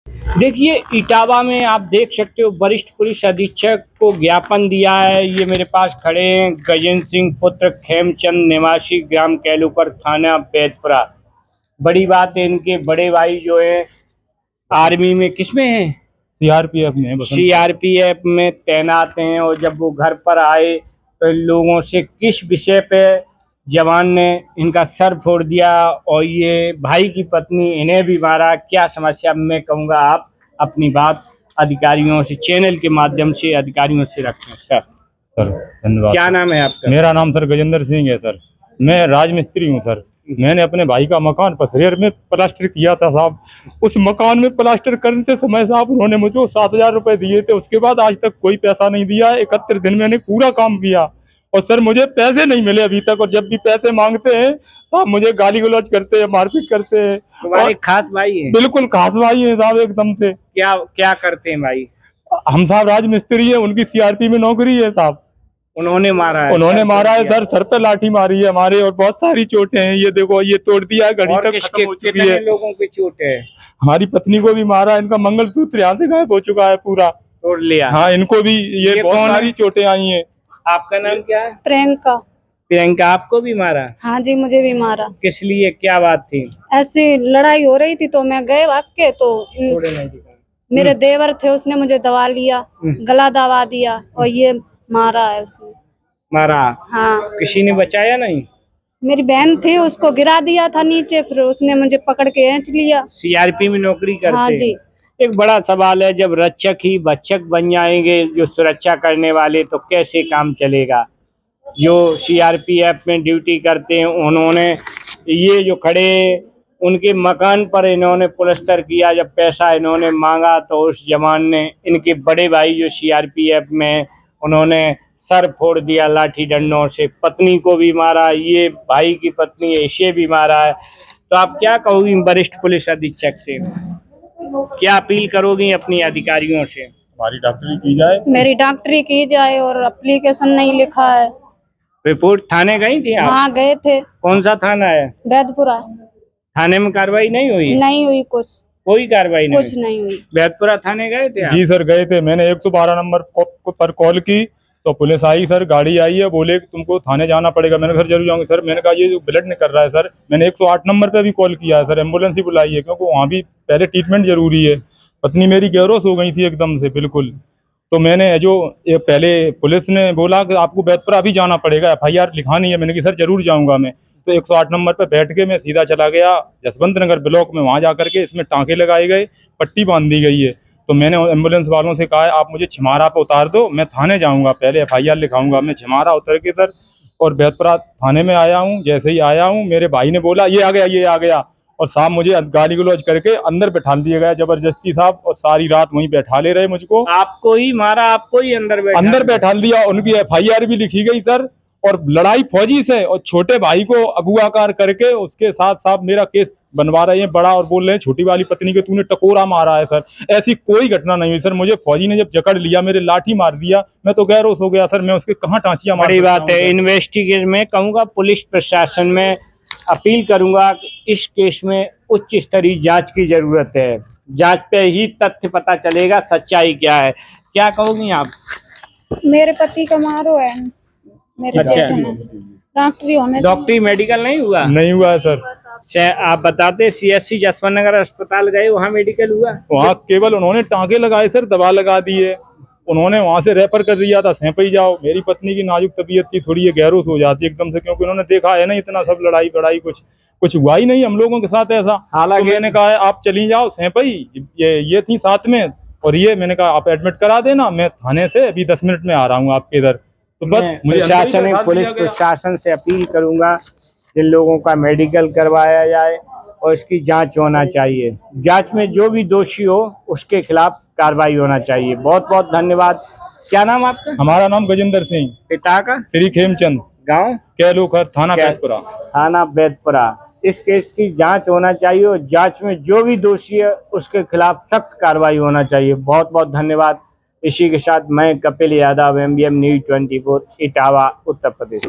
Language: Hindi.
देखिए, इटावा में आप देख सकते हो वरिष्ठ पुलिस अधीक्षक को ज्ञापन दिया है। ये मेरे पास खड़े हैं गजेंद्र सिंह पुत्र खेमचंद निवासी ग्राम कैलूकर थाना बैतपुरा। बड़ी बात है, इनके बड़े भाई जो है आर्मी में किसमें है, सीआरपीएफ में तैनात हैं। और जब वो घर पर आए तो इन लोगों से किस विषय पे जवान ने इनका सर फोड़ दिया और ये भाई की पत्नी इन्हें भी मारा। क्या समस्या, मैं कहूँगा आप अपनी बात अधिकारियों से, चैनल के माध्यम से अधिकारियों से रखें। सर धन्यवाद। क्या नाम है आपका? मेरा नाम सर गजेंद्र सिंह है सर। मैं राजमिस्त्री हूँ सर। मैंने अपने भाई का मकान पसरेर में प्लास्टर किया था साहब। उस मकान में प्लास्टर करते समय साहब उन्होंने मुझे 7,000 रुपए दिए थे। उसके बाद आज तक कोई पैसा नहीं दिया। 71 दिन मैंने पूरा काम किया और सर मुझे पैसे नहीं मिले अभी तक। और जब भी पैसे मांगते हैं साहब मुझे गाली गलौज करते हैं, मारपीट करते हैं। तुम्हारे खास भाई हैं? बिल्कुल खास भाई है साहब एकदम से। क्या क्या करते हैं भाई? हम साहब राजमिस्त्री है, उनकी सीआरपी में नौकरी है साहब। उन्होंने मारा है? उन्होंने मारा है सर, सर पे लाठी मारी है हमारे और बहुत सारी चोटें हैं। ये देखो ये तोड़ दिया है, घड़ी तक खत्म हो चुकी है। लोगों की चोट है? हमारी पत्नी को भी मारा, इनका मंगलसूत्र यहाँ से गायब हो चुका है पूरा, तोड़ लिया। हाँ इनको भी ये बहुत सारी चोटें आई हैं। आपका नाम क्या है? प्रियंका। प्रियंका, आपको भी मारा? हाँ जी, मुझे भी मारा। किस लिए, क्या बात थी? ऐसी लड़ाई हो रही थी तो मैं गए भाग के, तो मेरे देवर थे, उसने मुझे दबा लिया, गला दबा दिया और ये मारा है उसने। मारा? हाँ। किसी ने बचाया नहीं? मेरी बहन थी, उसको गिरा दिया था नीचे, फिर उसने मुझे पकड़ के खींच लिया। सीआरपी में नौकरी करते? हाँ जी। एक बड़ा सवाल है, जब रक्षक ही भक्षक बन जाएंगे जो सुरक्षा करने वाले, तो कैसे काम चलेगा? जो सीआरपीएफ में ड्यूटी करते हैं उन्होंने ये जो खड़े उनके मकान पर इन्होंने प्लास्टर किया। जब पैसा इन्होंने मांगा तो उस जवान ने, इनके बड़े भाई जो सीआरपीएफ में, उन्होंने सर फोड़ दिया लाठी डंडों से। पत्नी को भी मारा, ये भाई की पत्नी है इसे भी मारा है। तो आप क्या कहोगी वरिष्ठ पुलिस अधीक्षक से, क्या अपील करोगी अपनी अधिकारियों से? हमारी डॉक्टरी की जाए, मेरी डॉक्टरी की जाए और एप्लीकेशन नहीं लिखा है। रिपोर्ट थाने गई थी आप? हाँ गए थे। कौन सा थाना है? बैतपुरा। थाने में कार्रवाई नहीं हुई? नहीं हुई, कोई कार्रवाई नहीं? कुछ नहीं हुई। बैतपुरा थाने गए थे आप? जी सर गए थे। मैंने 112 नंबर पर कॉल की तो पुलिस आई सर, गाड़ी आई है, बोले कि तुमको थाने जाना पड़ेगा। मैंने घर जरूर जाऊंगा सर। मैंने कहा ये जो ब्लड नहीं कर रहा है सर। मैंने 108 नंबर पे भी कॉल किया है सर, एम्बुलेंस ही बुलाई है क्योंकि वहाँ भी पहले ट्रीटमेंट जरूरी है। पत्नी मेरी बेहोश हो गई थी एकदम से बिल्कुल। तो मैंने जो ये पहले पुलिस ने बोला कि आपको बैतपुरा अभी जाना पड़ेगा, FIR लिखानी है। मैंने कहा सर जरूर जाऊंगा मैं। तो 108 नंबर पे बैठ के मैं सीधा चला गया जसवंत नगर ब्लॉक में। वहाँ जा करके इसमें टाँके लगाए गए, पट्टी बांध दी गई है। तो मैंने एम्बुलेंस वालों से कहा है आप मुझे छिमारा पे उतार दो, मैं थाने जाऊंगा, पहले FIR लिखाऊंगा। मैं छिमारा उतर के सर और बैतपुरा थाने में आया हूँ। जैसे ही आया हूँ मेरे भाई ने बोला ये आ गया, ये आ गया, और साहब मुझे गाली गलौज करके अंदर बैठा दिया गया जबरदस्ती साहब। और सारी रात वहीं बैठा ले रहे मुझको। आपको ही मारा? आपको ही अंदर बैठा दिया। उनकी FIR भी लिखी गई सर। और लड़ाई फौजी से और छोटे भाई को अगुआकार करके उसके साथ साहब मेरा केस बनवा रहे हैं बड़ा, और बोल रहे हैं छोटी वाली पत्नी के तूने टकोरा मारा है सर। ऐसी कोई घटना नहीं हुई सर। मुझे फौजी ने जब जकड़ लिया, मेरे लाठी मार दिया, मैं तो गैरोस हो गया सर। मैं उसके कहाँ टांचियां मार? बड़ी बात है। इन्वेस्टिगेशन में कहूँगा, पुलिस प्रशासन में अपील करूंगा कि इस केस में उच्च स्तरीय जांच की जरूरत है। जांच पे ही तथ्य पता चलेगा, सच्चाई क्या है। क्या कहोगी आप? मेरे पति का मारो है, मेरे डॉक्टरी मेडिकल नहीं हुआ? नहीं हुआ है सर। आप बताते CSC जसवंत नगर अस्पताल गए, वहाँ मेडिकल हुआ? वहाँ केवल उन्होंने टाँके लगाए सर, दवा लगा दिए। उन्होंने वहाँ से रेफर कर दिया था सैंपई जाओ। मेरी पत्नी की नाजुक तबीयत थी, थोड़ी ये गैरोस हो जाती एकदम से, क्योंकि उन्होंने देखा है ना इतना सब लड़ाई बड़ाई कुछ हुआ ही नहीं हम लोगों के साथ ऐसा। तो मैंने कहा है आप चली जाओ सैंपई, ये थी साथ में। और ये मैंने कहा आप एडमिट करा देना, मैं थाने से अभी 10 मिनट में आ रहा हूँ आपके इधर। तो बस प्रशासन, पुलिस प्रशासन से अपील करूंगा जिन लोगों का मेडिकल करवाया जाए और इसकी जांच होना चाहिए। जांच में जो भी दोषी हो उसके खिलाफ कार्रवाई होना चाहिए। बहुत बहुत धन्यवाद। क्या नाम आपका? हमारा नाम गजेंद्र सिंह। पिता का? श्री खेमचंद। गांव? कैलूकर, थाना बैतपुरा। थाना बैतपुरा। इस केस की जांच होना चाहिए और जांच में जो भी दोषी है उसके खिलाफ सख्त कार्रवाई होना चाहिए। बहुत बहुत धन्यवाद। इसी के साथ मैं कपिल यादव, MBM News 24, इटावा, उत्तर प्रदेश।